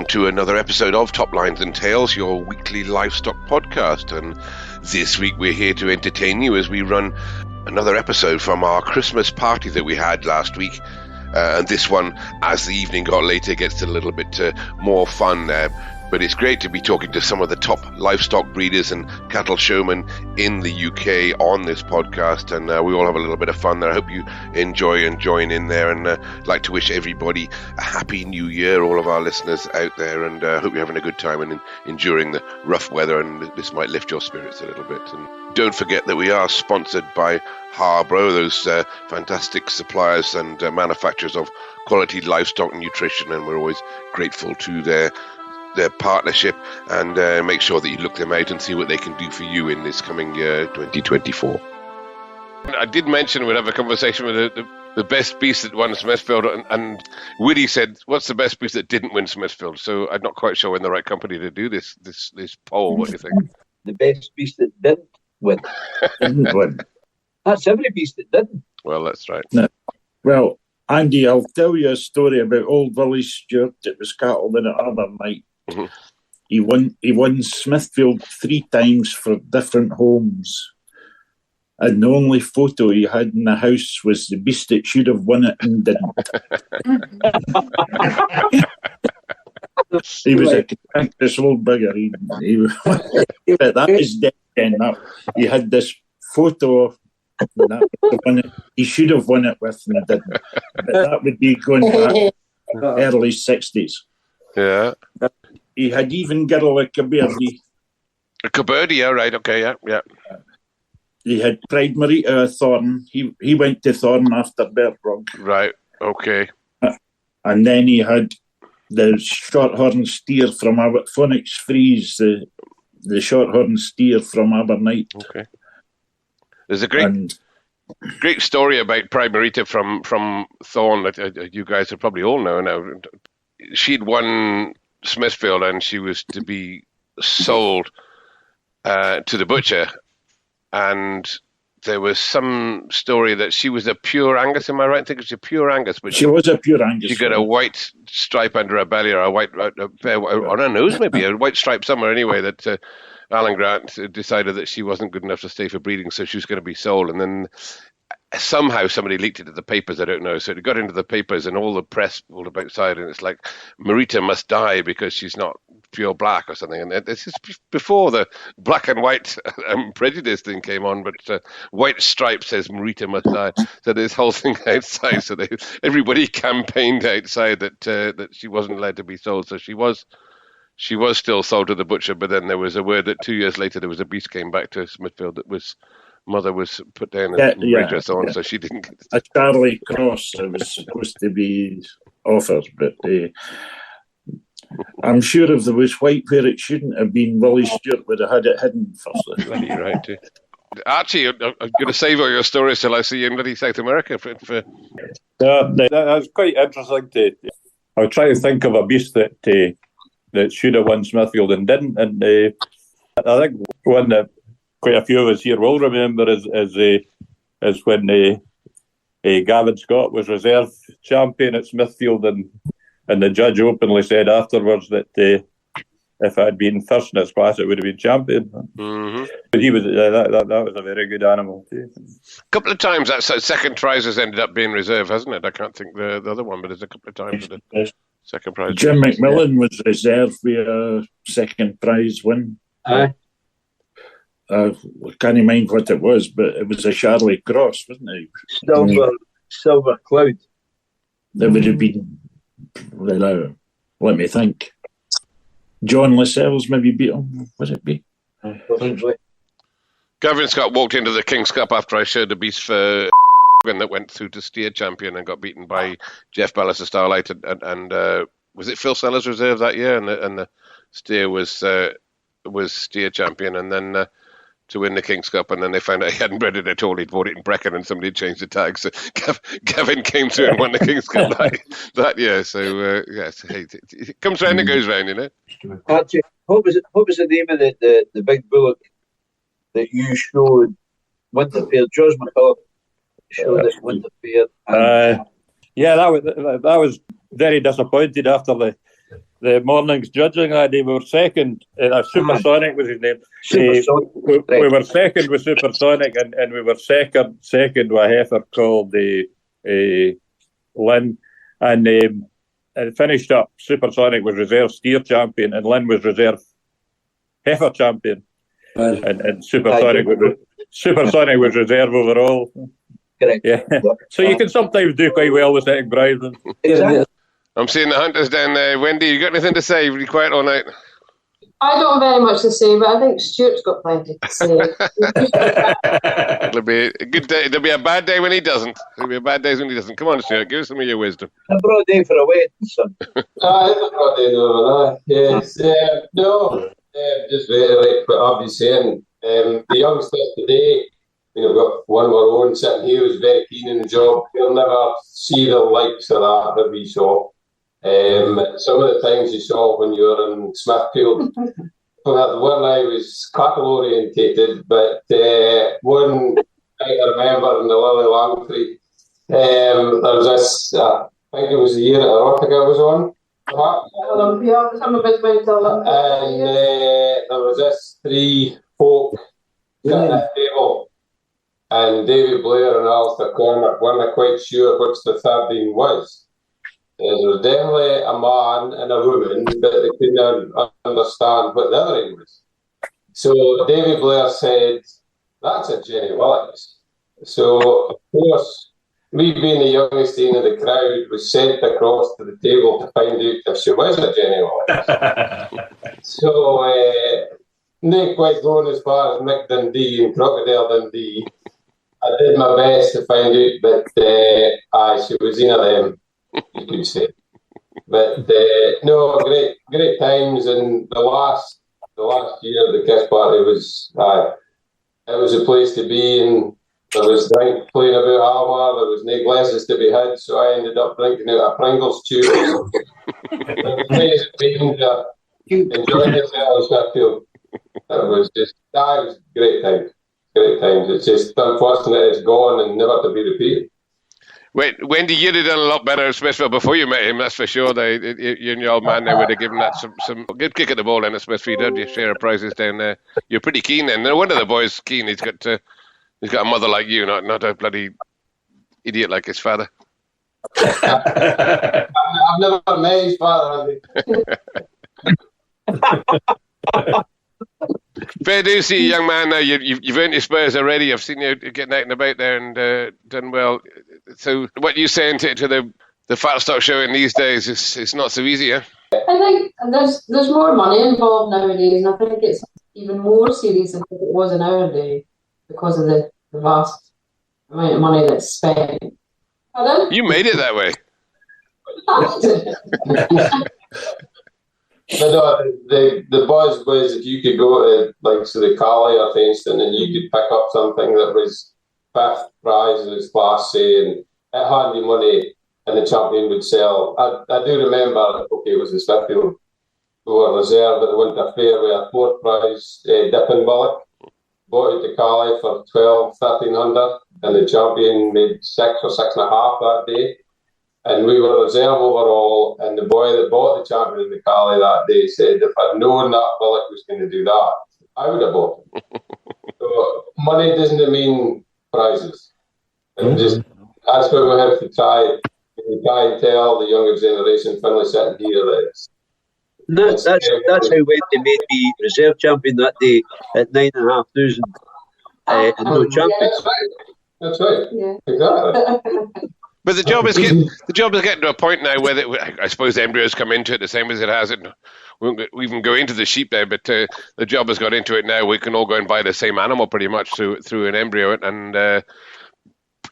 to another episode of Top Lines and Tales, your weekly livestock podcast. And this week we're here to entertain you as we run another episode from our Christmas party that we had last week. And this one, as the evening got later, gets a little bit more fun. But it's great to be talking to some of the top livestock breeders and cattle showmen in the UK on this podcast, and we all have a little bit of fun there. I hope you enjoy and join in there, and like to wish everybody a happy new year, all of our listeners out there, and hope you're having a good time and enduring the rough weather, and this might lift your spirits a little bit. And don't forget that we are sponsored by Harbro, those fantastic suppliers and manufacturers of quality livestock nutrition, and we're always grateful to their partnership, and make sure that you look them out and see what they can do for you in this coming year 2024. I did mention we'd have a conversation with the best beast that won Smithfield, and Woody said, what's the best beast that didn't win Smithfield? So I'm not quite sure we're in the right company to do this poll. What do you think? The best beast that didn't win. Didn't win. That's every beast that didn't. Well, that's right. No. Well, Andy, I'll tell you a story about old Willie Stuart. It was cattle in it other night. Mm-hmm. He won Smithfield 3 times for different homes, and the only photo he had in the house was the beast that should have won it and didn't. He was a cantankerous old bugger. That is dead end. He had this photo of that he should have won it with and didn't. But that would be going back early 60s. Yeah. He had even girl like Caberdi. A Caberdi, yeah, right, okay, yeah. He had Pride Marita Thorn. He went to Thorn after Bertrog. Right, okay. And then he had the shorthorn steer from Phoenix Freeze, the shorthorn steer from Abernight. Okay. There's a great story about Pride Marita from Thorn that you guys have probably all know now. She'd won Smithfield, and she was to be sold to the butcher, and there was some story that she was a pure Angus. Am I right? I think it was a pure Angus, but she was a pure Angus. She got a white stripe under her belly, or a white on her nose, maybe a white stripe somewhere. Anyway, that Alan Grant decided that she wasn't good enough to stay for breeding, so she was going to be sold, and then somehow somebody leaked it to the papers, I don't know. So it got into the papers and all the press pulled up outside, and it's like, Marita must die because she's not pure black or something. And this is before the black and white prejudice thing came on, but white stripe says Marita must die. So this whole thing outside, so everybody campaigned outside that she wasn't allowed to be sold. So she was still sold to the butcher, but then there was a word that 2 years later there was a beast came back to Smithfield that was mother was put down and so she didn't get a Charlie Cross that was supposed to be offered, but I'm sure if there was white where it shouldn't have been, Willie Stuart would have had it hidden first. You're right too. Archie, I'm going to save all your stories till I see you in South America. That's quite interesting. I was trying to think of a beast that should have won Smithfield and didn't, and I think one that quite a few of us here will remember is when Gavin Scott was reserve champion at Smithfield, and the judge openly said afterwards that if it had been first in its class, it would have been champion. Mm-hmm. But he was that was a very good animal too. A couple of times that second prize has ended up being reserve, hasn't it? I can't think the other one, but there's a couple of times that the second prize. Jim McMillan was reserve with a second prize win. Aye. I can't mind what it was, but it was a Charlie Cross, wasn't it? Silver Cloud. There would have been, let me think. John Lascelles maybe beat him, would it be? Gavin Scott walked into the King's Cup after I showed the beast for when that went through to steer champion and got beaten by Jeff Ballas of Starlight, and was it Phil Sellers reserve that year, and the steer was steer champion, and then to win the King's Cup, and then they found out he hadn't bred it at all. He'd bought it in Brecon, and somebody had changed the tag. So Gavin came through and won the King's Cup that year. So yes, hey, it comes round and goes round, you know. Archie, what was the name of the big bullock that you showed Winter Fair? George McCullough showed us Winter Fair. Yeah, that was very disappointed after the morning's judging that day. We were second. Supersonic was his name. Supersonic. We were second with Supersonic, and we were second with a heifer called Lynn. And it finished up. Supersonic was reserve steer champion, and Lynn was reserve heifer champion. And Supersonic was reserve overall. Correct. Yeah. So you can sometimes do quite well with second prize. Exactly. I'm seeing the hunters down there. Wendy, you got anything to say? You're really quiet all night. I don't have very much to say, but I think Stuart's got plenty to say. It'll be a good day. There'll be a bad day when he doesn't. There'll be a bad day when he doesn't. Come on, Stuart, give us some of your wisdom. A broad day for a wedding, son. It's a broad day, no. Yes. Just reiterate what I'll be saying. The youngsters today, we've got one of our own sitting here who's very keen in the job. You'll never see the likes of that we saw. Some of the things you saw when you were in Smithfield, when I was cattle orientated, but one thing I remember in the Lily Langtree, there was this, I think it was the year that Erotica was on. Olympia, some of us went to Olympia. And there was this three folk sitting at the table, and David Blair and Alistair Cormack weren't quite sure which the third one was. There was definitely a man and a woman, but they couldn't understand what the other one was. So David Blair said, "That's a Jenny Willicks." So, of course, me being the youngest in the crowd was sent across to the table to find out if she was a Jenny Willicks. So, not quite going as far as Mick Dundee and Crocodile Dundee. I did my best to find out, but she was one of them, you could say. But no, great times, and the last year the Kist party was it was a place to be, and there was drink playing about Harbour, there was no glasses to be had, so I ended up drinking out a Pringles tube. Enjoying yourself, Smithfield. It was great times. Great times. It's just unfortunate it's gone and never to be repeated. Wait, Wendy, you'd have done a lot better at Smithfield before you met him, that's for sure. You and your old man, they would have given that some good kick at the ball in at Smithfield. Had your share of prizes down there. You're pretty keen then. No wonder the boy's keen. He's got a mother like you, not a bloody idiot like his father. I've never met his father, Fair do see, young man. Now you've earned your spurs already. I've seen you getting out and about there and done well. So, what you saying to the fat stock show in these days is not so easy, huh? I think there's more money involved nowadays, and I think it's even more serious than it was in our day because of the vast amount of money that's spent. Pardon? You made it that way. But no, the buzz was if you could go to the Cali or Fainston and you could pick up something that was fifth prize in its class, say, and it had the money and the champion would sell. I do remember, okay, it was in Smithfield, we were reserved at the Winter Fair with a fourth prize dipping bullock, bought it to Cali for 1,300, and the champion made 6 or 6.5 that day. And we were reserve overall, and the boy that bought the champion in the Cali that day said, if I'd known that bullock was going to do that, I would have bought it. So money doesn't mean prizes. And just that's what we have to try. We try and tell the younger generation, Finlay sitting here, That's how Wendy made me reserve champion that day at 9,500 and no champion. That's right. Yeah. Exactly. But the job is getting to a point now where I suppose the embryos come into it the same as it has. We won't even go into the sheep there, but the job has got into it now. We can all go and buy the same animal pretty much through an embryo, and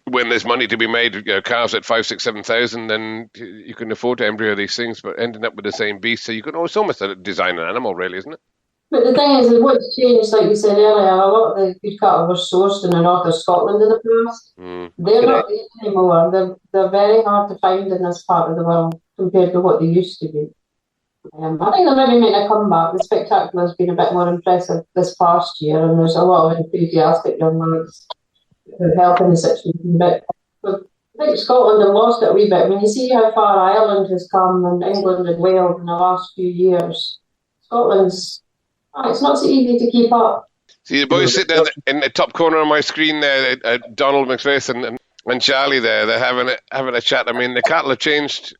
when there's money to be made, calves at 5,000, 6,000, 7,000, then you can afford to embryo these things, but ending up with the same beast, so you can almost design an animal, really, isn't it? But the thing is, what's changed, like you said earlier, a lot of the good cattle were sourced in the north of Scotland in the past. They're not there anymore. They're very hard to find in this part of the world compared to what they used to be. I think they're maybe making a comeback. The spectacular has been a bit more impressive this past year, and there's a lot of enthusiastic young lads who are helping the situation. But I think Scotland have lost it a wee bit. When you see how far Ireland has come and England and Wales in the last few years, Scotland's it's not so easy to keep up. See the boys sitting in the top corner of my screen there, Donald McSmith and Charlie there. They're having a chat. I mean, the cattle have changed.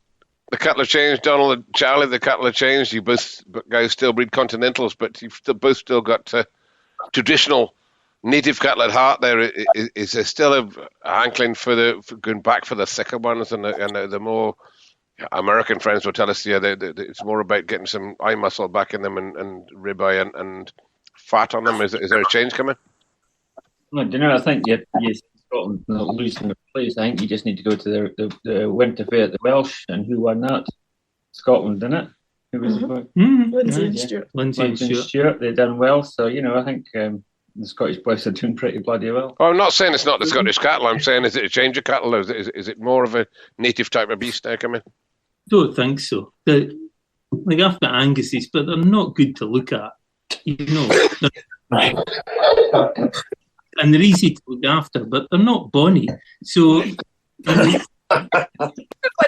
The cattle have changed, Donald and Charlie. The cattle have changed. You both guys still breed continentals, but you've both still got traditional native cattle at heart. There is there still a hankling for going back for the thicker ones and the more American friends will tell us, it's more about getting some eye muscle back in them and ribeye and fat on them. Is there a change coming? I don't know. I think you Scotland not losing the place. I think you just need to go to the Winter Fair at the Welsh, and who won that? Scotland, didn't it? Who was it? Lindsay and Stuart. Lindsay and Stuart. They done well. So I think the Scottish boys are doing pretty bloody well. Oh, I'm not saying it's not the Scottish cattle. I'm saying is it a change of cattle? Or is it more of a native type of beast now coming? Don't think so. Like after Angus's, but they're not good to look at. And they're easy to look after, but they're not bonny. So, but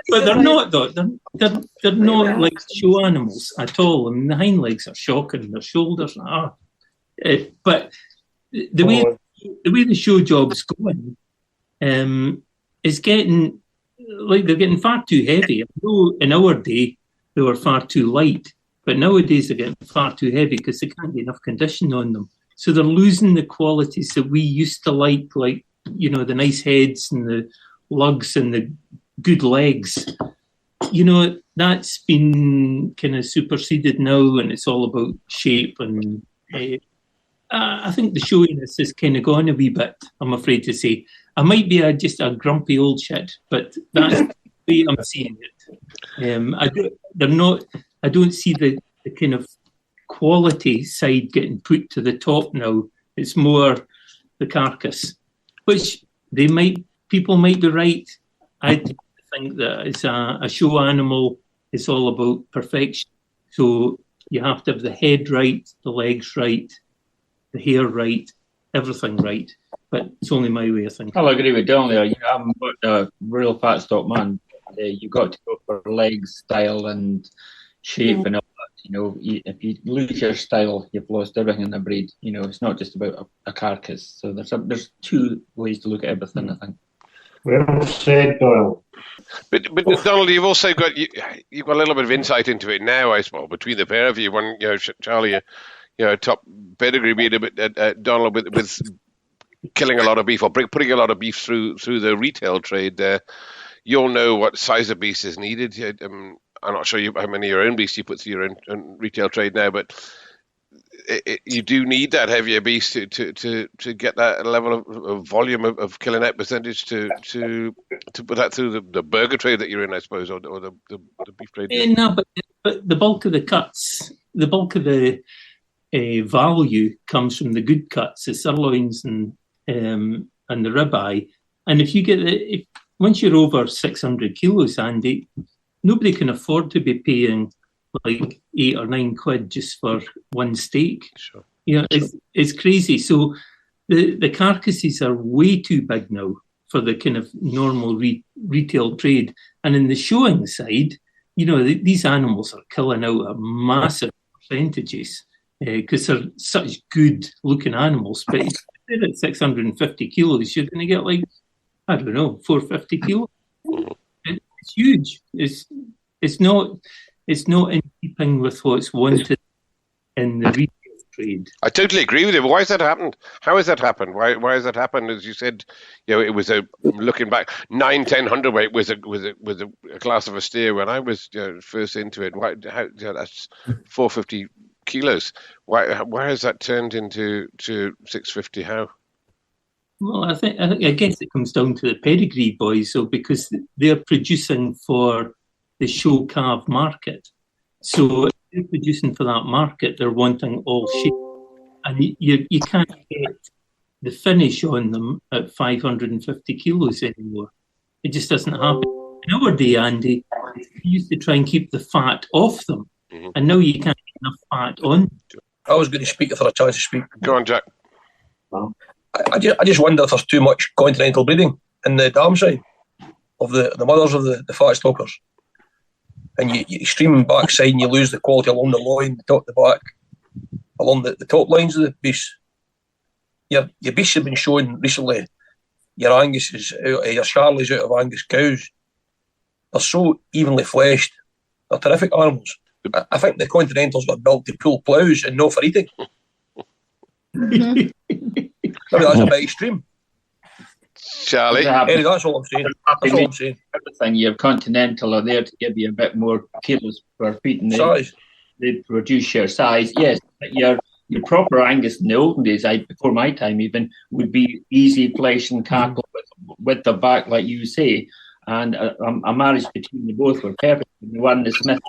they're not though. They're not like show animals at all. I mean, the hind legs are shocking. Their shoulders are. But the way the show job's going, is getting like they're getting far too heavy. I know in our day they were far too light, but nowadays they're getting far too heavy because they can't get enough condition on them. So they're losing the qualities that we used to like the nice heads and the lugs and the good legs. That's been kind of superseded now, and it's all about shape. And I think the showiness has kind of gone a wee bit, I'm afraid to say. I might be just a grumpy old shit, but that's the way I'm seeing it. I don't see the kind of quality side getting put to the top now. It's more the carcass, which people might be right. I think that it's a show animal. It's all about perfection. So you have to have the head right, the legs right, the hair right, everything right. But it's only my way of thinking. I'll agree with Don there. I'm a real fat stock man. You've got to go for legs, style, and shape and all that. If you lose your style, you've lost everything in the breed. It's not just about a carcass. So there's two ways to look at everything, I think. Well said, Doyle. But Donald, you've also got you've got a little bit of insight into it now, I suppose, between the pair of you. When Charlie, top pedigree breeder, but Donald with killing a lot of beef or putting a lot of beef through the retail trade. You'll know what size of beast is needed. I'm not sure how many of your own beasts you put through your own retail trade now, but you do need that heavier beast to get that level of volume of killing out percentage to put that through the burger trade that you're in, I suppose, or the beef trade. No, but the bulk of the cuts, the bulk of the value comes from the good cuts, the sirloins and the ribeye. And if you get once you're over 600 kilos, Andy, nobody can afford to be paying like £8 or £9 just for one steak. Sure. It's crazy. So the carcasses are way too big now for the kind of normal retail trade. And in the showing side, these animals are killing out at massive percentages because they're such good looking animals. But if they're at 650 kilos, you're going to get 450 kilos. It's huge. It's not in keeping with what's wanted in the retail trade. I totally agree with you. But why has that happened? How has that happened? Why has that happened? As you said, it was looking back 9-10 hundredweight was a class of a steer when I was first into it. That's 450 kilos. Why has that turned into 650? How? Well, I guess it comes down to the pedigree boys, so because they're producing for the show calf market. So if they're producing for that market, they're wanting all shape. And you can't get the finish on them at 550 kilos anymore. It just doesn't happen. In our day, Andy, we used to try and keep the fat off them. Mm-hmm. And now you can't get enough fat on them. I was going to speak if I had a chance to speak. Go on, Jack. I just wonder if there's too much continental breeding in the dam side. of the mothers of the fat stockers. And you stream backside and you lose the quality along the loin, the top, the back, along the top lines of the beast. Your beasts have been showing recently, your Angus's, your Charlies out of Angus cows. They're so evenly fleshed. They're terrific animals. I think the Continentals were built to pull ploughs and not for eating. Maybe that's a bit extreme. Charlie? Anyway, that's all I'm saying. That's all I'm saying. Everything, your Continental are there to give you a bit more kilos per feet. And Size. They produce your size. Yes, but your proper Angus in the olden days, before my time even, would be easy flesh and cattle with the back, like you say. And a marriage between the both were perfect. The one, the Smith,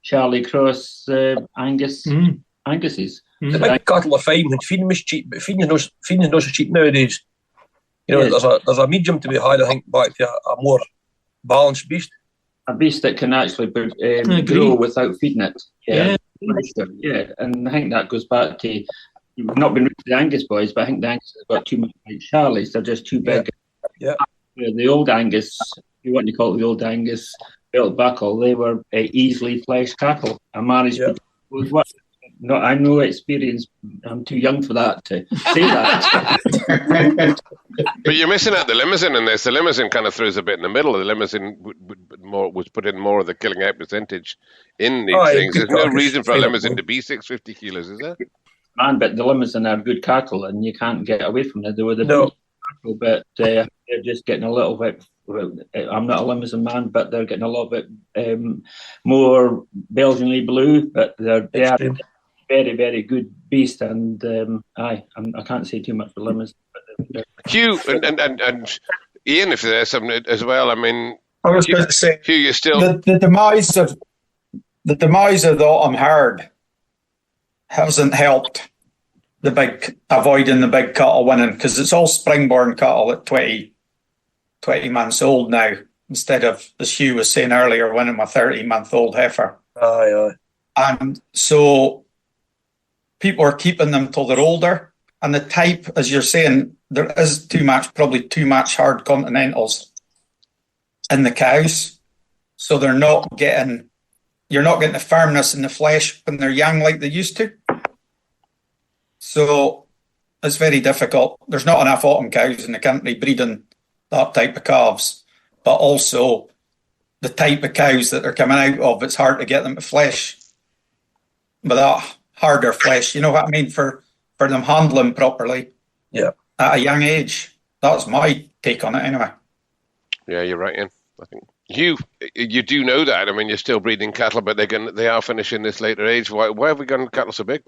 Charlie Cross, Angus's. The big cattle are fine when feeding is cheap, but feeding is not so cheap nowadays. You know, Yes. there's a medium to be had, I think, back to a more balanced beast. A beast that can actually grow without feeding it. Yeah, and I think that goes back to, you've not been with the Angus boys, but I think the Angus have got too much like Charlies. They're just too big. Yeah. The old Angus, if you want to call it the old Angus, built buckle, they were easily fleshed cattle. A marriage with what? No, I'm no experience. I'm too young for that to say that. But you're missing out the limousine in this. The limousine kind of throws a bit in the middle. The limousine was put in more of the killing out percentage in these things. There's no reason for a limousine to be 650 kilos, is there? Man, but the limousine are good cattle, and you can't get away from it. They were the best cattle, but they're just getting a little bit. Well, I'm not a limousine man, but they're getting a little bit more Belgianly blue. But they are very, very good beast, and I can't say too much for limousine. Hugh and Ian, if there's something as well. I mean, I was going to say, Hugh, you're still the demise of the autumn herd hasn't helped avoiding the big cattle winning, because it's all springborn cattle at 20 months old now, instead of, as Hugh was saying earlier, winning a 30-month-old heifer. Aye. And so people are keeping them till they're older. And the type, as you're saying, there is probably too much hard continentals in the cows. So you're not getting the firmness in the flesh when they're young like they used to. So it's very difficult. There's not enough autumn cows in the country breeding that type of calves. But also the type of cows that they're coming out of, it's hard to get them to flesh with that harder flesh. You know what I mean? For them handling properly at a young age. That's my take on it anyway. Yeah, you're right, Ian. I think you do know that. I mean, you're still breeding cattle, but they are finishing this later age. Why have we got cattle so big?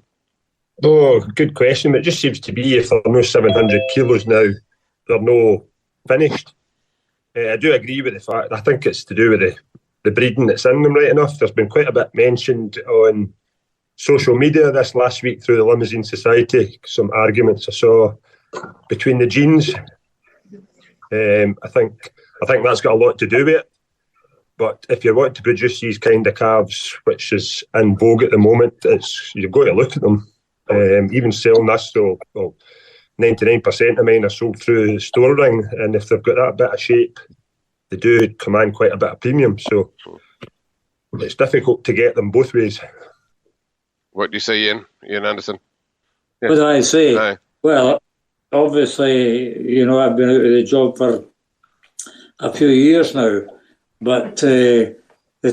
Oh, good question. It just seems to be, if they're no 700 kilos now, they're no finished. I do agree with the fact. I think it's to do with the breeding that's in them, right enough. There's been quite a bit mentioned on social media this last week through the Limousine Society, some arguments I saw between the genes. I think that's got a lot to do with it. But if you want to produce these kind of calves, which is in vogue at the moment, you've got to look at them. Even selling this, so 99% of mine are sold through the store ring, and if they've got that bit of shape, they do command quite a bit of premium. So it's difficult to get them both ways. What do you say, Ian Anderson? Yeah. What do I say? Aye. Well, obviously, I've been out of the job for a few years now, but the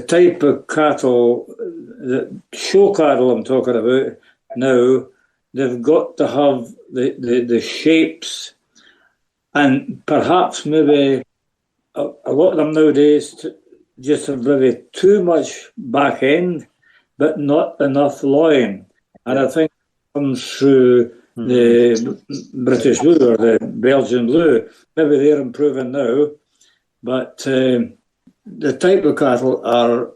type of cattle, the show cattle I'm talking about now, they've got to have the shapes, and perhaps maybe a lot of them nowadays just have maybe too much back end, but not enough loin. And I think it comes through the British Blue or the Belgian Blue. Maybe they're improving now, but the type of cattle are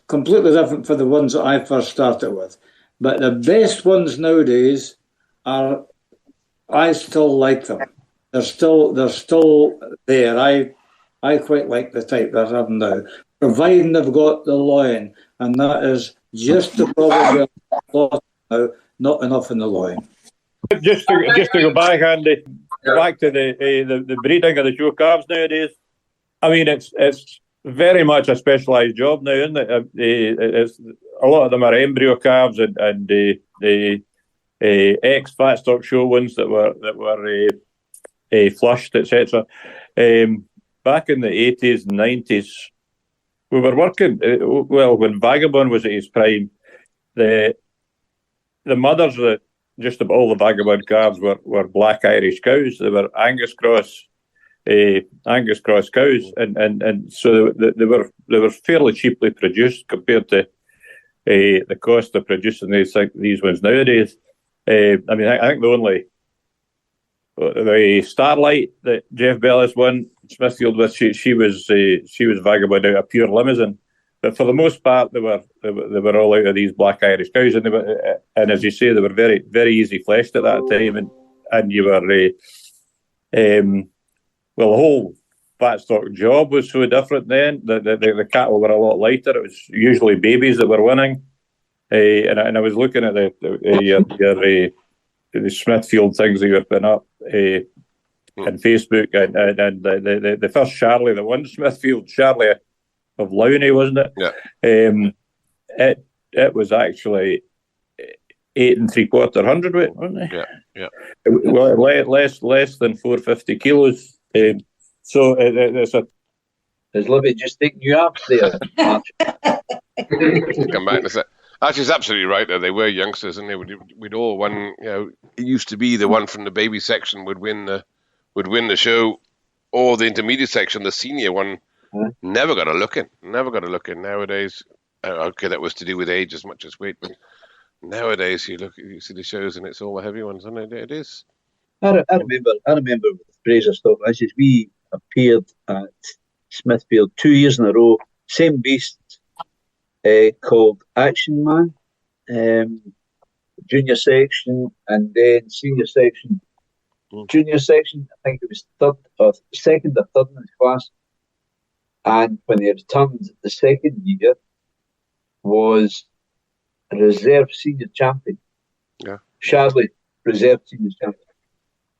completely different for the ones that I first started with. But the best ones nowadays I still like them. They're still there. I quite like the type they're having now, providing they've got the loin, and that is just the problem now, not enough in the loin. Just to go back, Andy, back to the breeding of the show calves nowadays. I mean, it's very much a specialised job now, isn't it? It's a lot of them are embryo calves and the ex-fat stock show ones that were flushed, etc. Back in the 80s and 90s, we were working, when Vagabond was at his prime, the mothers of just about all the Vagabond calves were black Irish cows. They were Angus cross cows, and so they were fairly cheaply produced compared to the cost of producing these ones nowadays. I mean, I think the Starlight that Jeff Bellis won Smithfield with, she was Vagabond out of pure Limousin, but for the most part they were all out of these black Irish cows, and as you say, they were very, very easy fleshed at that time, and you were the whole fat stock job was so different then. The cattle were a lot lighter. It was usually babies that were winning, and I was looking at the Smithfield things that you were putting up on Facebook, and the first Charlie that won Smithfield, Charlie of Lowney, wasn't it? Yeah. It was actually 8 3/4 hundredweight, wasn't it? Yeah. Well, less than 450 kilos. So it's a. Is Libby just taking you up there? Come back in a sec. Actually, it's absolutely right. Though they were youngsters, and we'd all won. It used to be the one from the baby section would win the show, or the intermediate section, the senior one, never got a look in. Nowadays, okay, that was to do with age as much as weight, but nowadays you see the shows, and it's all the heavy ones, and it is. I remember with Fraser Stock Ranches, we appeared at Smithfield 2 years in a row, same beast. Called Action Man, junior section, and then senior section. Junior section, I think it was second or third in his class. And when he returned the second year, was reserve senior champion. Yeah. Shadley, reserve senior champion.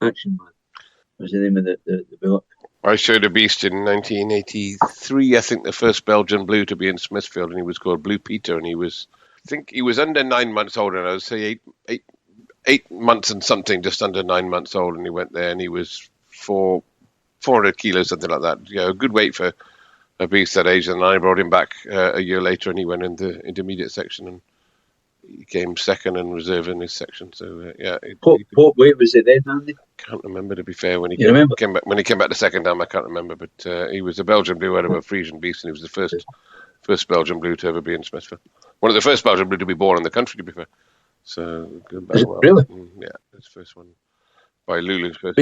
Action Man was the name of the book. I showed a beast in 1983, I think, the first Belgian Blue to be in Smithfield, and he was called Blue Peter, and he was under 9 months old, and I would say eight months and something, just under 9 months old, and he went there, and he was 400 kilos, something like that. A good weight for a beast that age, and I brought him back a year later, and he went in the intermediate section, and he came second and reserve in his section. So What weight was it then, Andy? Can't remember, to be fair. When he came back the second time, I can't remember. But he was a Belgian Blue out of a Frisian beast, and he was the first Belgian Blue to ever be in Smithfield. One of the first Belgian Blue to be born in the country, to be fair. So good. Really? Yeah, his first one by Lulu's first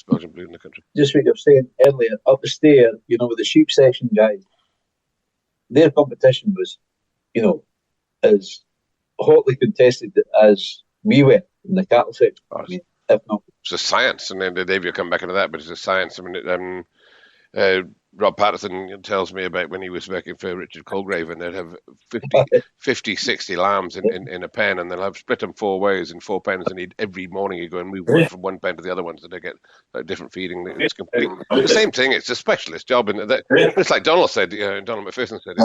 Belgian Blue in the country. Just what you were saying earlier, up the stair, with the sheep section guys, their competition was, as hotly contested as we were in the cattle section. I mean, if not, it's a science, and then Dave, you'll come back into that, but it's a science. I mean, Rob Patterson tells me about when he was working for Richard Colgrave, and they'd have 50, 60 lambs in a pen, and they'll have split them 4 ways in 4 pens, and every morning you go and move one from one pen to the other one, so they get different feeding. It's complete. The same thing. It's a specialist job, and it's like Donald said. Donald McPherson said,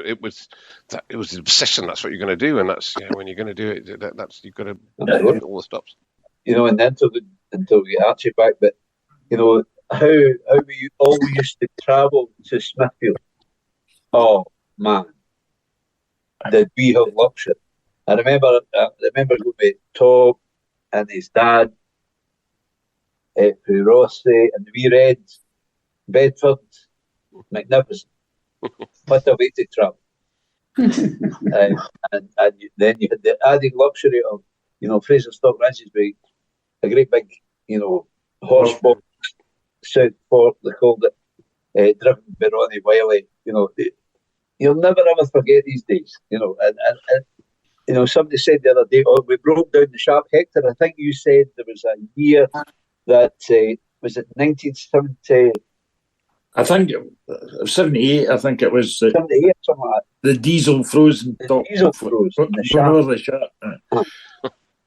it was an obsession. That's what you're going to do, and that's when you're going to do it. That's you've got to hit all the stops. And until we get Archie back, but how we all used to travel to Smithfield. Oh man, did we have luxury? I remember going with Tom and his dad, Rossi and the wee Reds, Bedford, magnificent. What a way to travel! and then you had the added luxury of Fraser Stock Ranches with a great big horse box. Southport, they called it, driven by Ronnie Wiley. You'll never ever forget these days. And somebody said the other day, we broke down the Sharp Hector. I think you said there was a year that was it 1970. I think 78. I think it was 78, something like that. The diesel frozen top. Diesel frozen. The Sharp.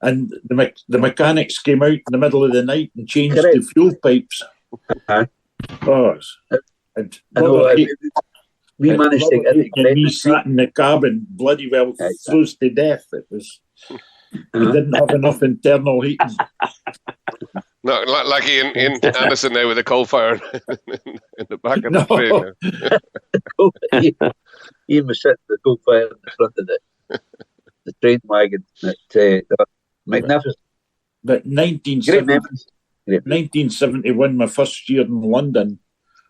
And the mechanics came out in the middle of the night and changed the fuel pipes. I know, we managed to get it. And we sat in the cabin, bloody well froze to death. It was, we didn't have enough internal heating. No, like Ian Anderson there with a coal fire in the back of the train. Ian was sitting with the coal fire in the front of the train wagon. Magnificent. But 1971, my first year in London,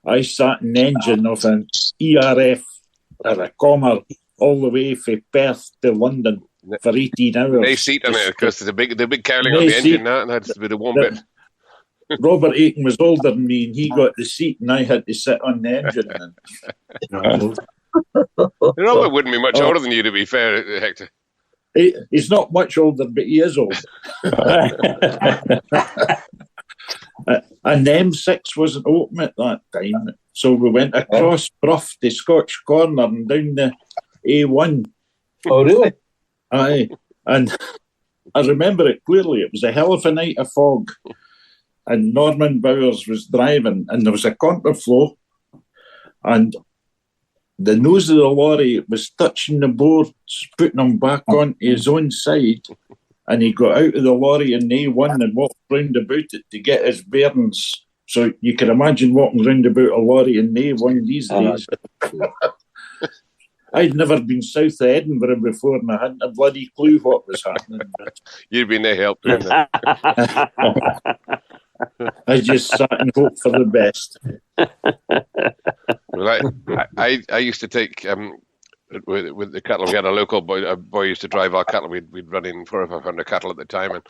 I sat in the engine of an ERF or a Commer all the way from Perth to London for 18 hours. Nice seat on it, because there's the big cowling on the engine now, and that's a bit of one bit. Robert Aiken was older than me, and he got the seat, and I had to sit on the engine. Robert wouldn't be much older than you, to be fair, Hector. He's not much older, but he is old. And the M6 wasn't open at that time, so we went across Bruff to Scotch Corner and down the A1. Oh, really? Aye. And I remember it clearly. It was a hell of a night of fog, and Norman Bowers was driving, and there was a counterflow, and the nose of the lorry was touching the boards, putting him back onto his own side, and he got out of the lorry in A1 and walked round about it to get his bearings. So you can imagine walking round about a lorry in A1 these days. I'd never been south of Edinburgh before, and I hadn't a bloody clue what was happening. You'd been no help doing that. I just sat and hoped for the best. Well, I used to take with the cattle. We had a local boy. A boy used to drive our cattle. We'd run in 400 or 500 cattle at the time,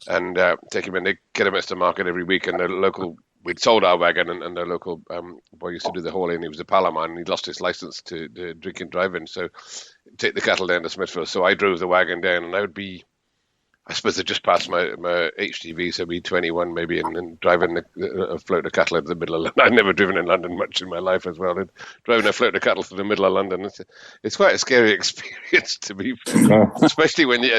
and take him in. They get him at the market every week. And the local, we'd sold our wagon, and the local boy used to do the hauling. He was a Palaman, and he lost his license to drink and driving. So take the cattle down to Smithfield. So I drove the wagon down, and I would be, I suppose, I just passed my HGV, so be 21 maybe, and driving a float of cattle into the middle of London. I've never driven in London much in my life as well. Driving a float of cattle through the middle of London, it's quite a scary experience, to be fair. Especially when you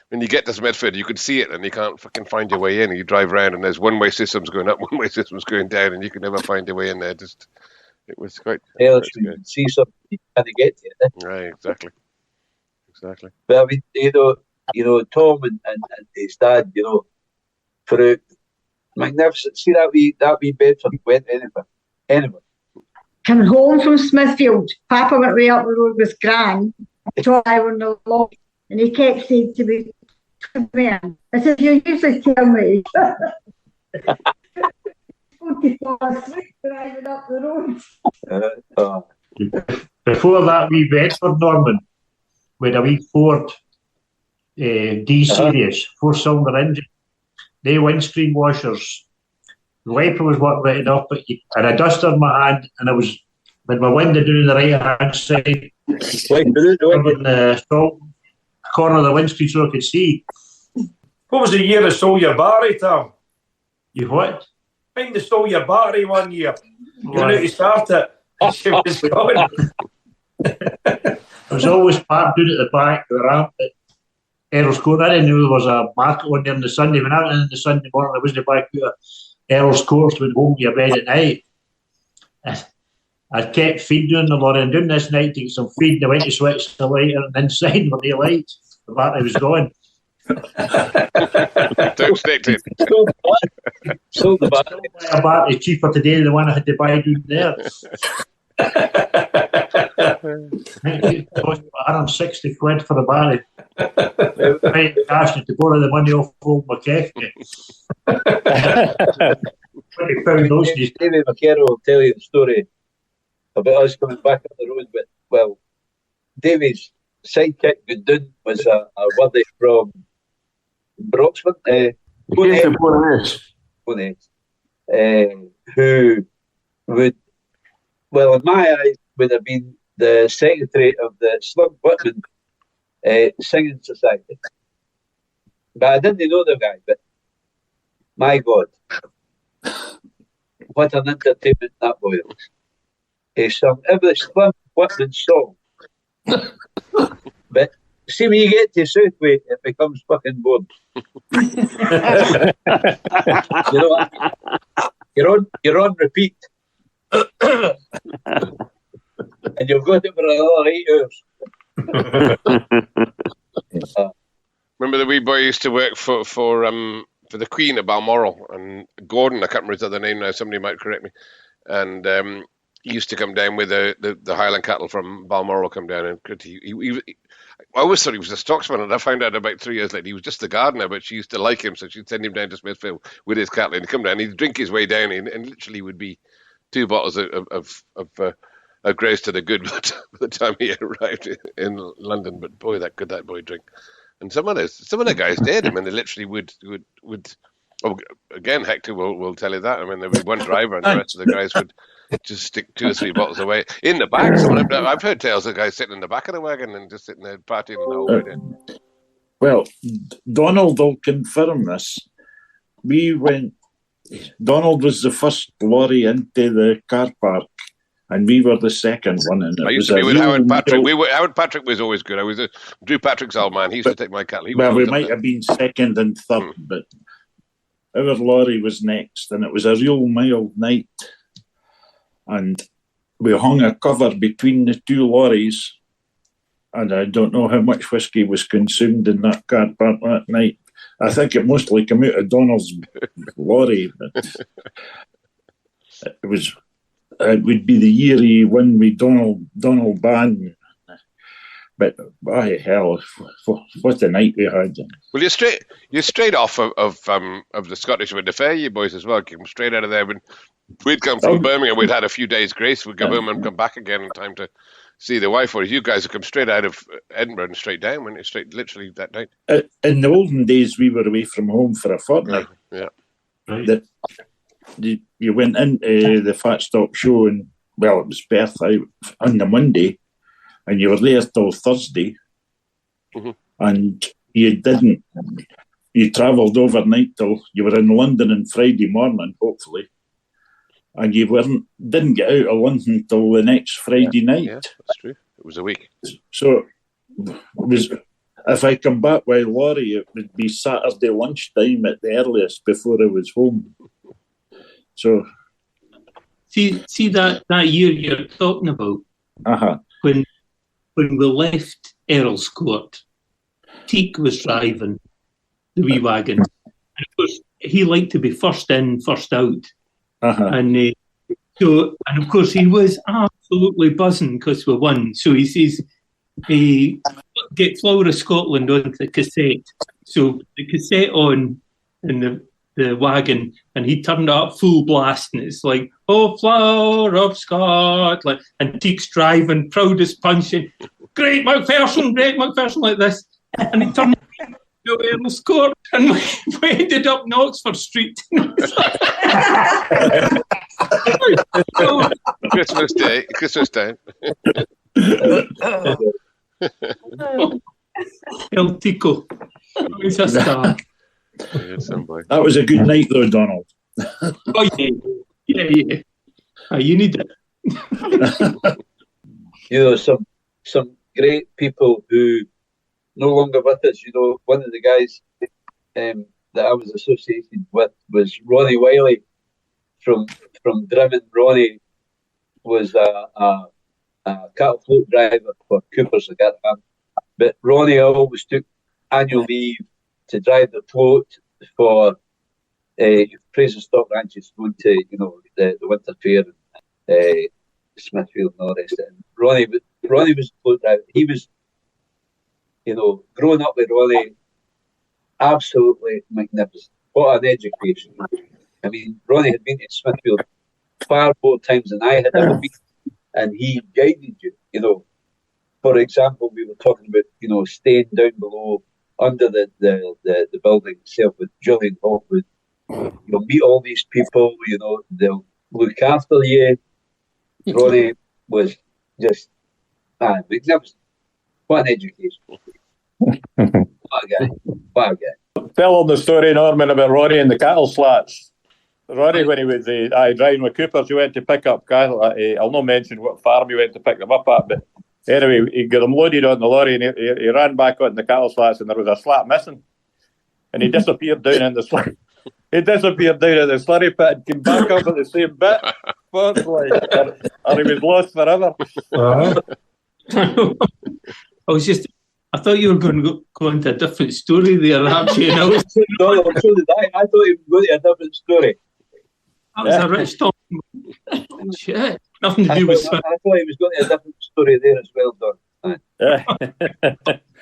when you get to Smithfield, you could see it and you can't fucking find your way in. You drive around and there's one-way systems going up, one-way systems going down, and you can never find your way in there. It was quite. You see something you can't get to it. Right, exactly. But I mean, Tom and his dad, for a magnificent. See that wee Bedford went anywhere. Coming home from Smithfield, Papa went way up the road with Gran. Tom and I were in the lot, and he kept saying to me, I said, "You usually tell me." Driving up the road. Before that wee Bedford, Norman, with a wee Ford D series, 4-cylinder engine. They windscreen washers. The wiper was working right enough, and I duster in my hand, and I was with my window down the right hand side, in the corner of the windscreen so I could see. What was the year they stole your battery, Tom? You what? I think they stole your battery one year. You went out to start it. She was gone. I was always parked down at the back of the ramp at Earl's Court. I didn't know there was a market on there on the Sunday. When I went in the Sunday morning, I was in the back of Earl's Court, went home to your bed at night. I kept feed doing the lorry and doing this night to get some feed. I went to switch the light and inside with the light. The battery was gone. Don't stick to it. Sold the battery. A battery cheaper today than the one I had to buy down there. I think it cost £160 for the battery. Paying cash to borrow the money off old McKechnie. David McKerrow will tell you the story about us coming back on the road. But well, David's sidekick Gudun was a worthy from Broxford, who would, well, in my eyes, would have been the secretary of the Slug Whitman Singing Society. But I didn't know the guy, but my God, what an entertainment that boy was. He sung every Slug Whitman song. But see, when you get to Southway, it becomes fucking bored. You're on repeat. And you've got it for another 8 hours. Remember the wee boy used to work for the Queen at Balmoral, and Gordon, I can't remember his other name now, somebody might correct me, and he used to come down with the Highland cattle from Balmoral, come down, and I always thought he was a stocksman, and I found out about 3 years later he was just the gardener, but she used to like him, so she'd send him down to Smithfield with his cattle, and he'd come down, he'd drink his way down, and literally would be 2 bottles of grace to the good by the time he arrived in London. But boy, could that boy drink. And some of the guys did. I mean, they literally would. Oh, again, Hector will tell you that. I mean, there would be one driver, and the rest of the guys would just stick 2 or 3 bottles away in the back. I've heard tales of guys sitting in the back of the wagon and just sitting there partying the whole way down. Well, Donald will confirm this. Donald was the first lorry into the car park, and we were the second one. And I used to be with Howard Patrick. Howard Patrick was always good. I was Drew Patrick's old man. He used to take my cattle. We might have been second and third, but our lorry was next, and it was a real mild night. And we hung a cover between the 2 lorries, and I don't know how much whiskey was consumed in that car park that night. I think it mostly came out of Donald's lorry, but it would be the year he won with Donald Bann. But by hell, what a night we had! Well, you're straight off of the Scottish Winter Fair, you boys as well. Came straight out of there. When we'd come from Birmingham, we'd had a few days' grace. We'd go home and come back again in time to see the wife. Whereas you guys have come straight out of Edinburgh and straight down, went straight literally that night. In the olden days, we were away from home for a fortnight. Yeah. Right. You went into the Fat Stop show, and it was Perth on the Monday, and you were there till Thursday, and you travelled overnight till you were in London on Friday morning, hopefully, and you didn't get out of London till the next Friday night. Yeah, that's true. It was a week. So if I come back by lorry, it would be Saturday lunchtime at the earliest before I was home. So, see that year you're talking about, when we left Earl's Court, Teak was driving the wee wagon, and of course he liked to be first in, first out, and of course he was absolutely buzzing because we won. So he says, "Get Flower of Scotland on the cassette." So the cassette on in the wagon, and he turned up full blast, and it's like, "Oh, Flower of Scotland," and Teak's driving, proud as punching, great McPherson, like this, and he turned to Earl's Court, and we ended up in Oxford Street. Christmas Day. El Tico, he's a star. That was a good night, though, Donald. Oh, yeah. You need it. Some great people who no longer with us. One of the guys that I was associated with was Ronnie Wiley from Drimmen. Ronnie was a cattle float driver for Coopers, but Ronnie always took annual leave to drive the float for Fraser Stock Ranches, going to the Winter Fair, Smithfield and all the rest of it. Ronnie was the float driver. He was, growing up with Ronnie, absolutely magnificent. What an education! I mean, Ronnie had been to Smithfield far more times than I had ever been, and he guided you. For example, we were talking about staying down below under the building itself with Julian Hawkwood. You'll meet all these people, they'll look after you. Ronnie was just magnificent. What an education. What a guy. Tell on the story, Norman, about Rory and the cattle slats. Rory, when he was driving with Coopers, he went to pick up cattle. I'll not mention what farm he went to pick them up at, but anyway, he got them loaded on the lorry, and he ran back on the cattle slats, and there was a slat missing. And he disappeared down in the slurry. He disappeared down in the slurry pit and came back up at the same bit. Unfortunately. Or he was lost forever. I thought you were going to go into a different story there, Archie. And I was no, so did I. I thought he was going to a different story. That was a rich talk. Shit. Nothing to do with I thought he was going to a different story there as well, Don.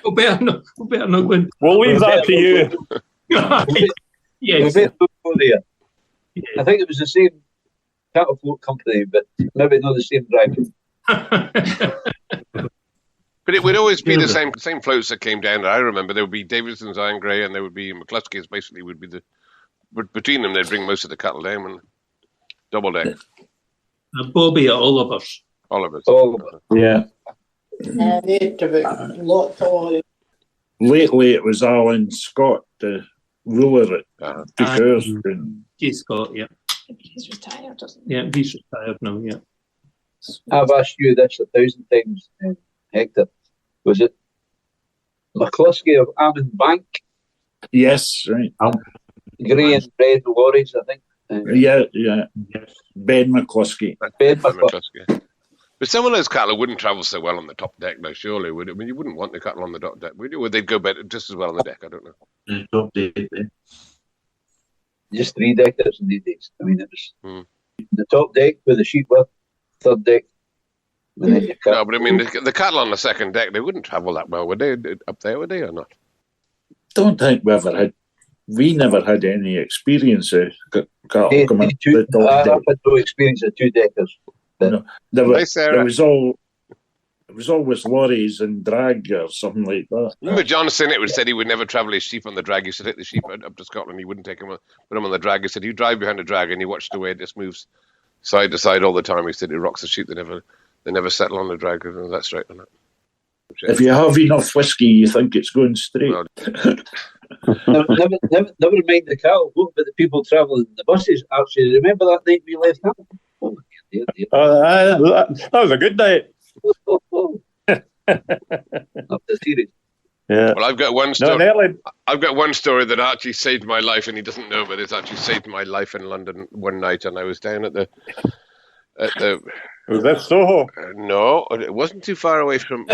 We better not go into... We'll leave that to you. Yes. We better not go there. Yeah. I think it was the same cattle float company, but maybe not the same driver. But it would always be the same floats that came down. I remember there would be Davidson's Iron Grey, and there would be McCluskey's. Basically, would be between them they'd bring most of the cattle down and double deck. Bobby at Oliver's. Yeah. Lately, it was Alan Scott, the ruler at Pickers. He's Scott, yeah. He's retired, doesn't he? Yeah, he's retired now, yeah. I've asked you this 1,000 times, Hector. Was it McCluskey of Ammon Bank? Yes, right. Grey and red lorries, I think. Yeah. Ben McCluskey. Ben McCluskey. But some of those cattle wouldn't travel so well on the top deck, though, surely, would it? I mean, you wouldn't want the cattle on the top deck, would you? Would they go better, just as well on the deck? I don't know. Top deck, then. Just 3 deckers in these days. I mean, it was the top deck with the sheep with, third deck. And then no, but I mean, the cattle on the second deck, they wouldn't travel that well, would they? Up there, would they, or not? Don't think we never had any experience of cattle coming up the top deck. I've had no experience of 2 deckers. No, there was always lorries and drag or something like that. Remember John Sinnott said he would never travel his sheep on the drag. He said, take the sheep up to Scotland. He wouldn't take him, put him on the drag. He said, you drive behind the drag and you watch the way it just moves side to side all the time. He said, it rocks the sheep. They never settle on the drag. That's straight on it. If you have enough whiskey, you think it's going straight. never mind the cattle, but the people travelling in the buses. Actually, remember that night we left home? Oh, dear. That was a good night. Up the series. Yeah. Well, I've got one story. I've got one story that actually saved my life, and he doesn't know, but it's actually saved my life in London one night. And I was down at the. Was that Soho? No, it wasn't too far away from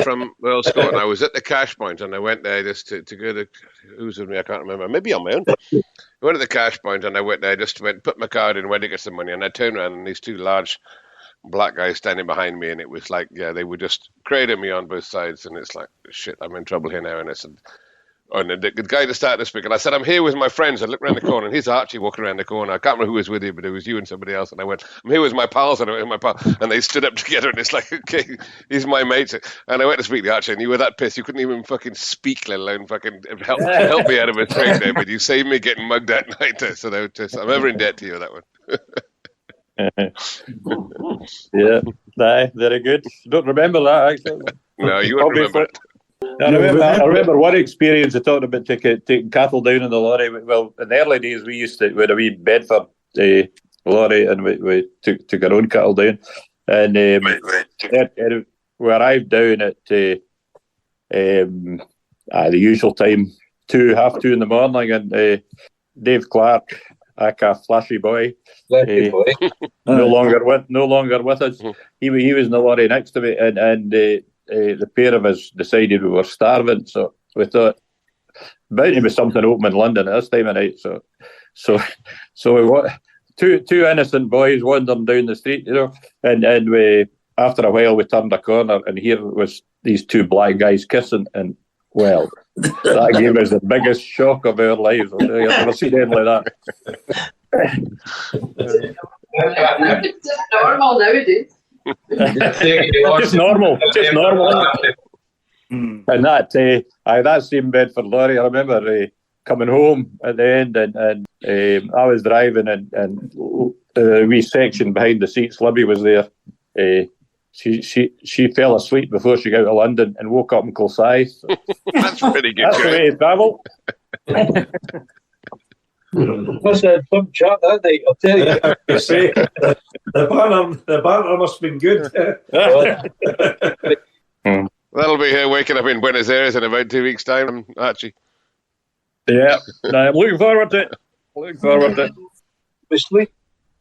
Earl Scott. I was at the cash point, and I went there just to go to. Who was with me? I can't remember. Maybe on my own. I went to the cash point, and I went there put my card in, went to get some money, and I turned around, and these 2 large black guys standing behind me, and it was like, they were just crating me on both sides, and it's like, shit, I'm in trouble here now. And I said, and the guy that started to speak, and I said, I'm here with my friends. I looked around the corner, and here's Archie walking around the corner. I can't remember who was with you, but it was you and somebody else. And I went, I'm here with my pals, and I went with my pal, and they stood up together, and it's like, okay, he's my mate. And I went to speak to Archie, and you were that pissed. You couldn't even fucking speak, let alone fucking help me out of a trade there. But you saved me getting mugged that night. So I'm ever in debt to you, that one. Yeah, very good. Don't remember that, actually. No, you wouldn't remember it. I remember one experience. I talked about taking cattle down in the lorry. Well, in the early days, we used to we had a wee Bedford lorry, and we took our own cattle down. And we arrived down at the usual time, half two in the morning, and Dave Clark, aka Flashy Boy, no longer with us. He was in the lorry next to me, and the pair of us decided we were starving, so we thought bound to be something open in London at this time of night. So we were two innocent boys wandering down the street, and we, after a while, we turned a corner, and here was these 2 black guys kissing, and well, that gave us the biggest shock of our lives. I've never seen anything like that. It's normal nowadays. Just normal. And that same Bedford lorry, I remember coming home at the end, and I was driving, and the wee section behind the seats, Libby was there. She fell asleep before she got out of London and woke up in Kilsyth. So. That's pretty good. That's the way to travel. Must have some chat that night, I'll tell you. You see, the banter must have been good. That'll be her waking up in Buenos Aires in about 2 weeks' time, Archie. Yeah, I'm looking forward to it. We sleep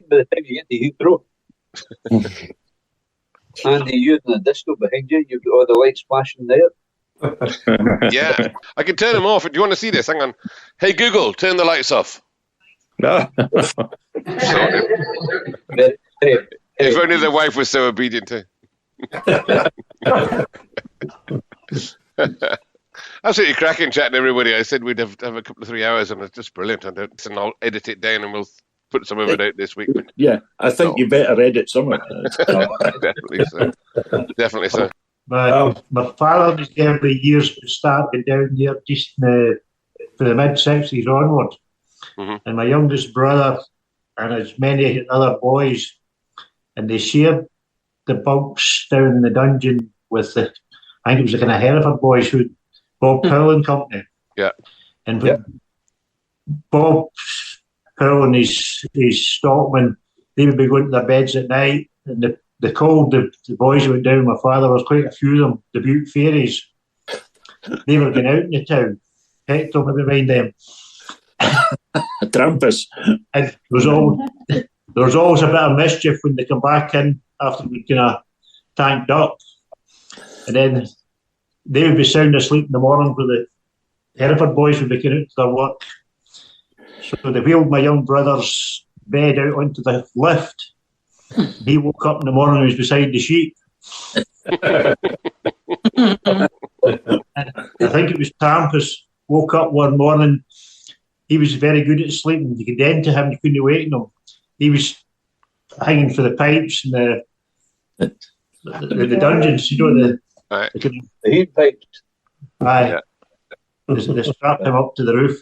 by the time you get to Heathrow. Andy, you in the disco behind you, you've got all the lights flashing there. Yeah, I can turn them off. Do you want to see this? Hang on. Hey Google, turn the lights off. No. If only the wife was so obedient to. Absolutely cracking chatting, everybody. I said we'd have a couple of 3 hours, and it's just brilliant. And I'll edit it down, and we'll put some of it out this week. Yeah, I think you better edit some of it. Definitely so. Definitely so. My father was there the years started down there just for the mid-60s onward. And my youngest brother and as many other boys, and they shared the bunks down in the dungeon with the, I think it was the kind of Hereford boys who Bob Powell and Company. Yeah. And when Bob Powell and his stockmen, they would be going to their beds at night, and the cold, the boys who went down, my father was quite a few of them, the Butte Fairies. They were going out in the town. Hector maybe mind them. Trampus. And there was always a bit of mischief when they come back in after we kind of tanked up. And then they would be sound asleep in the morning where the Hereford boys would be going out to their work. So they wheeled my young brother's bed out onto the lift. He woke up in the morning and was beside the sheet. I think it was Trampus woke up one morning. He was very good at sleeping. You could end to him, you couldn't wait on him. He was hanging for the pipes and the dungeons, you know, the heat pipes. Aye. Yeah. They strapped him up to the roof.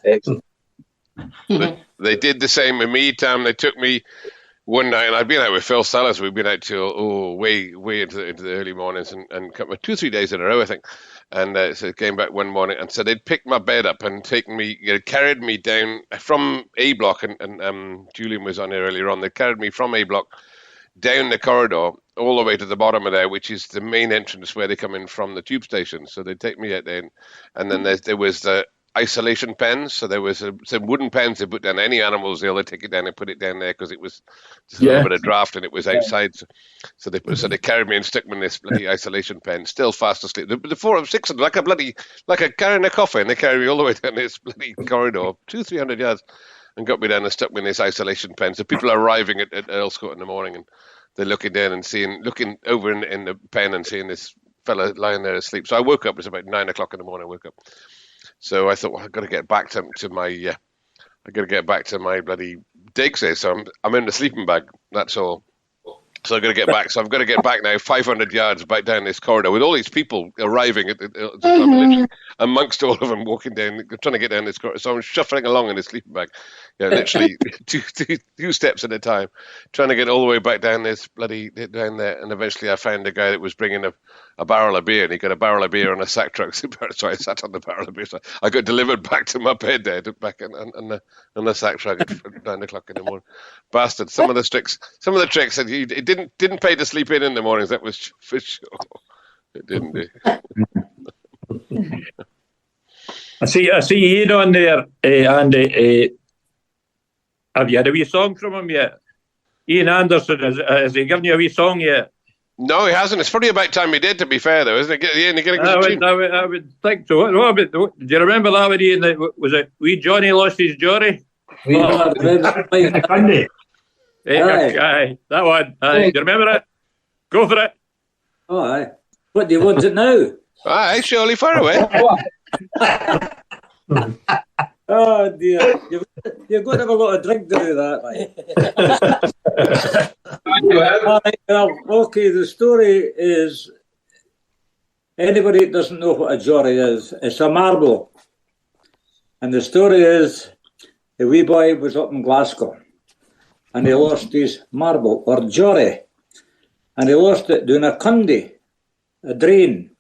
Excellent. They did the same with me, Tam. They took me one night, and I've been out with Phil Sellers. We've been out till way into the early mornings, and 2-3 days in a row, I think. And so I came back one morning, and so they'd picked my bed up and taken me, carried me down from A block, and Julian was on here earlier on. They carried me from A block down the corridor all the way to the bottom of there, which is the main entrance where they come in from the tube station. So they take me out there, and then there was the isolation pens. So there was some wooden pens they put down any animals. They'll take it down and put it down there because it was just a little bit of draft and it was outside. So they carried me and stuck me in this bloody isolation pen, still fast asleep. The 4 or 6 of them, like a carrying a coffin, and they carried me all the way down this bloody corridor, 200-300 yards, and got me down and stuck me in this isolation pen. So people are arriving at Earlscourt in the morning, and they're looking down and looking over in the pen and seeing this fella lying there asleep. So I woke up. It was about 9 o'clock in the morning. I woke up. So I thought, well, I've got to get back to my bloody digs there. So I'm in the sleeping bag. That's all. So I've got to get back. So I've got to get back now 500 yards back down this corridor with all these people arriving literally amongst all of them walking down, trying to get down this corridor. So I'm shuffling along in this sleeping bag, literally two steps at a time, trying to get all the way back down this bloody down there. And eventually I found a guy that was bringing a barrel of beer, and he got a barrel of beer on a sack truck. So I sat on the barrel of beer. So I got delivered back to my bed there, back on the sack truck at 9 o'clock in the morning. Bastard. Some of the tricks, and it didn't pay to sleep in the mornings. That was for sure. It didn't do. I see Ian on there, Andy. Have you had a wee song from him yet? Ian Anderson, has he given you a wee song yet? No, he hasn't. It's probably about time he did, to be fair, though, isn't it? I would think so. Do you remember that one, Ian? Was it Wee Johnny Lost His Jory? Aye, that one. Do you remember it? Go for it. Oh, aye. What do you want it now? Aye, surely far away. Oh dear, you've got to have a lot of drink to do that, right? Well, okay, the story is, anybody that doesn't know what a jory is, it's a marble. And the story is, the wee boy was up in Glasgow, and he lost his marble, or jory, and he lost it doing a cundy, a drain.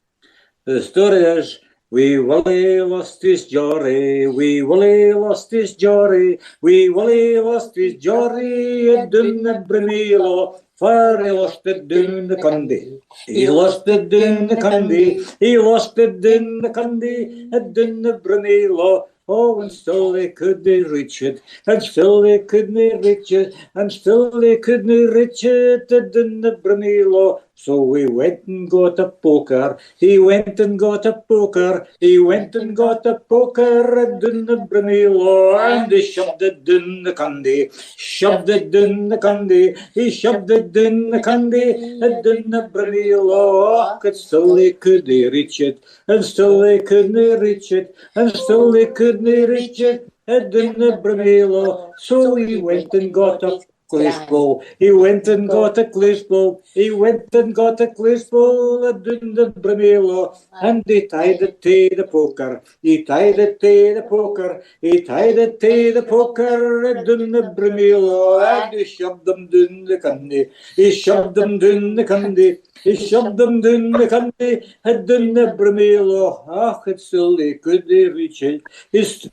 The story is, Wee Willie lost his jory, Wee Willie lost his jory, Wee Willie lost his jory, down the Brunello, for he lost it down the cundy. He lost it down the cundy, he lost it down the cundy, down the Brunello, Oh, and still they couldn't reach it, and still they couldn't reach it, and still they couldn't reach it, it didn't bring me low. So we went and got a poker, he went and got a poker, he went and got a poker, it didn't bring me low, and he shoved it in the candy, shoved it in the candy, he shoved it in the candy, it didn't bring me low, and still they couldn't reach it, and still they couldn't reach it, and still they couldn't reach it, it didn't bring me low. So he went and got a Clispo, he went and got a Clispo, he went and got a Clispo, it didn't bring me low, and he tied it to the poker, he tied it to the poker, he tied it to the poker, it didn't bring me low, and he shoved them down the candy, he shoved them down the candy, he shoved them down the candy, it didn't bring me low, ah, it still they couldn't reach it, still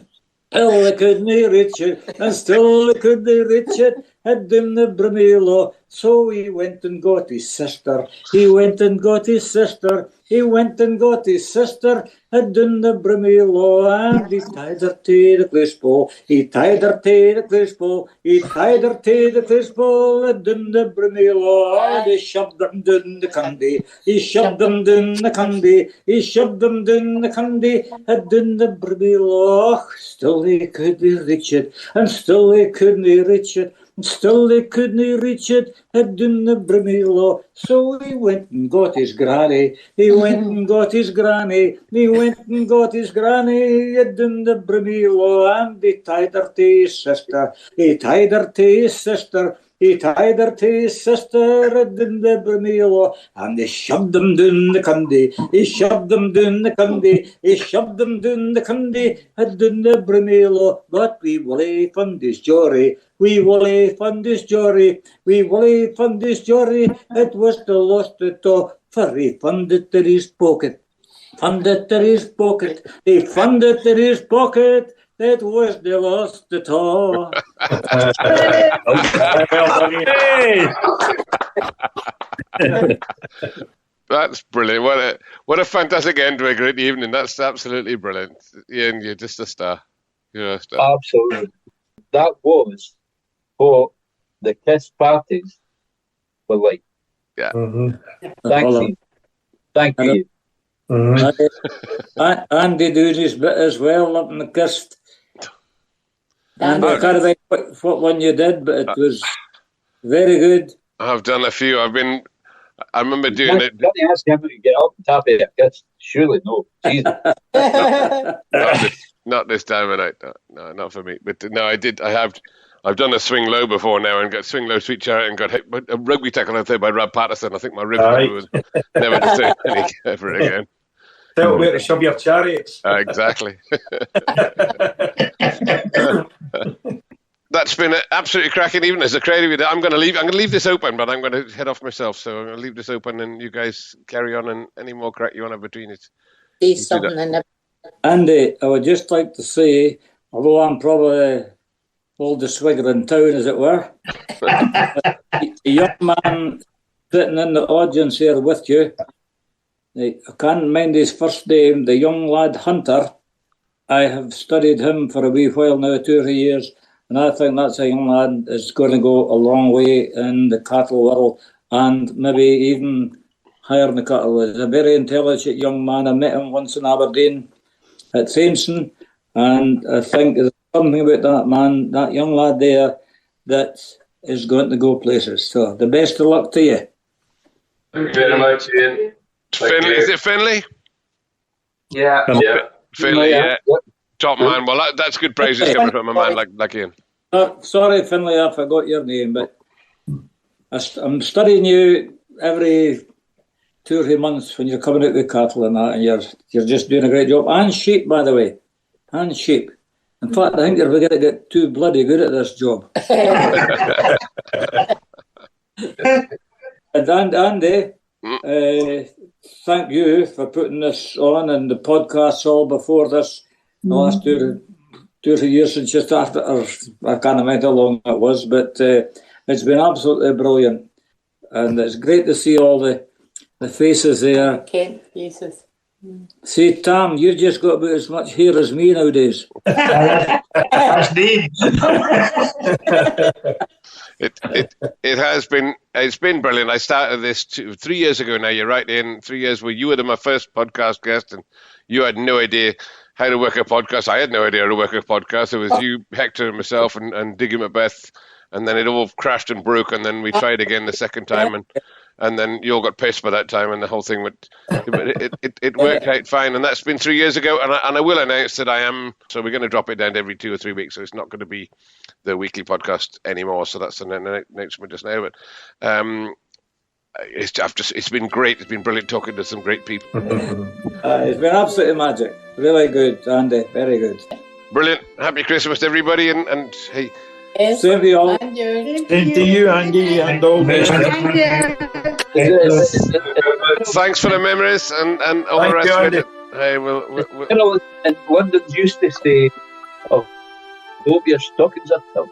they couldn't reach it, and still they couldn't reach it, it didn't bring me low. So he went and got his sister, he went and got his sister, he went and got his sister, it didn't bring me low, and he tied her to the Clispo, he tied her to the Clispo, he tied her to the Clispo, it didn't bring me low, and he shoved them down the candy, he shoved them down the candy, he shoved them down the candy, it didn't bring me low. Still they couldn't reach it, and still they couldn't reach it, still they couldn't reach it, it didn't bring me low. So he went and got his granny, he went and got his granny, he went and got his granny, it didn't bring me low, and he tied her to his sister, he tied her to his sister, he tied her to his sister, it didn't bring me low, and he shoved them down the candy, he shoved them down the candy, he shoved them down the candy, it didn't bring me low, but we will fund his jory, we will fund his jory, we will fund his jory, it was the lost it all, for he funded to his pocket, funded to his pocket, he funded to his pocket, it was the lost it all. That's brilliant. What a fantastic end to a great evening. That's absolutely brilliant. Ian, you're just a star. You're a star. Absolutely. That was what the Kist parties were like. Yeah. Thank you. Thank you. Andy doing his bit as well up in the Kist. And I can't think what one you did, but it was very good. I've done a few. I remember doing it. Don't you ask him to get up and tap it? Yes, surely no. Jesus. Not this time of night. No, not for me. But no, I've done a swing low before now and got swing low sweet chariot and got hit a rugby tackle out there by Rob Patterson. I think my ribs was never to say any ever again. Tell where to shove your chariots. Exactly. That's been an absolutely cracking evening. As a creative, I'm going to leave this open, but I'm going to head off myself. So I'm going to leave this open, and you guys carry on. And any more crack you want to have between it. Andy, I would just like to say, although I'm probably the oldest swigger in town, as it were, a young man sitting in the audience here with you, I can't mind his first name, the young lad Hunter. I have studied him for a wee while now, 2 or 3 years, and I think that's a young lad that's going to go a long way in the cattle world and maybe even higher in the cattle. He's a very intelligent young man. I met him once in Aberdeen at Sainson, and I think there's something about that man, that young lad there, that is going to go places. So the best of luck to you. Thank you very much, Ian. Finley, is it Finley? Yeah. Finley, yeah. Top man. Well, that's good praises coming from a man like Ian. Sorry, Finley, I forgot your name, but I'm studying you every 2 or 3 months when you're coming out with cattle and that, and you're just doing a great job. And sheep, by the way. And sheep. In fact, I think you're going to get too bloody good at this job. And Andy, thank you for putting this on, and the podcasts all before this, the last 2 or 3 years since just after, or I can't remember how long it was, but it's been absolutely brilliant. And it's great to see all the faces there. Kent faces. See, Tom, you just got about as much hair as me nowadays. That's Dave. It's been brilliant. I started this 3 years ago now. You're right, in 3 years where you were my first podcast guest, and you had no idea how to work a podcast. I had no idea how to work a podcast. It was you, Hector, and myself, and Diggy Macbeth, and then it all crashed and broke, and then we tried again the second time, and then you all got pissed by that time, and the whole thing went. It worked out fine, and that's been 3 years ago. And I will announce that I am. So we're going to drop it down to every 2 or 3 weeks. So it's not going to be the weekly podcast anymore. So that's an announcement just now. But it's been great. It's been brilliant talking to some great people. It's been absolutely magic. Really good, Andy. Very good. Brilliant. Happy Christmas to everybody, and hey. Same to you all. Same to you, Andy, and all the Thanks for the memories and all the rest of it. Hey, we'll... You know, in London used to say, "Oh, hope your stockings are filled."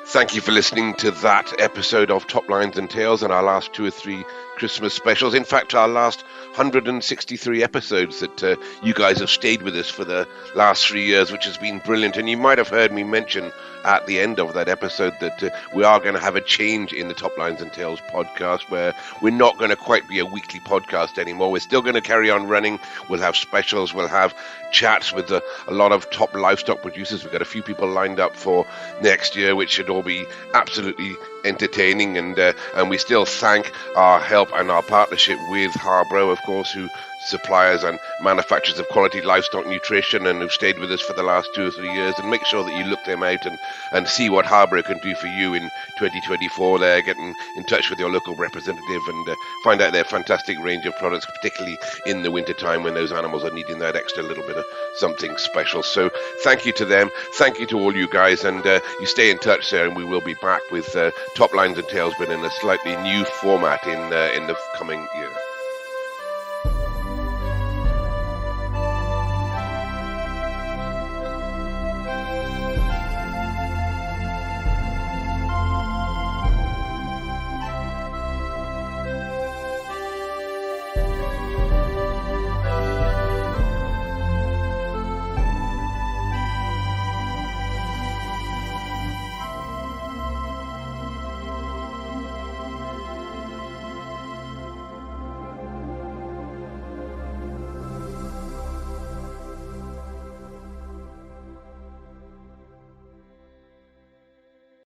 Thank you for listening to that episode of Top Lines and Tales and our last 2 or 3 Christmas specials. In fact, our last 163 episodes that you guys have stayed with us for the last 3 years, which has been brilliant. And you might have heard me mention at the end of that episode that we are going to have a change in the Top Lines and Tales podcast, where we're not going to quite be a weekly podcast anymore. We're still going to carry on running. We'll have specials. We'll have chats with a lot of top livestock producers. We've got a few people lined up for next year, which should all be absolutely entertaining, and we still thank our help and our partnership with Harborough, of course, who suppliers and manufacturers of quality livestock nutrition, and who've stayed with us for the last 2 or 3 years. And make sure that you look them out and see what Harborough can do for you in 2024 there. Get in touch with your local representative and find out their fantastic range of products, particularly in the winter time when those animals are needing that extra little bit of something special. So thank you to them, thank you to all you guys, and you stay in touch there, and we will be back with Top Lines and Tales, but in a slightly new format in the coming year.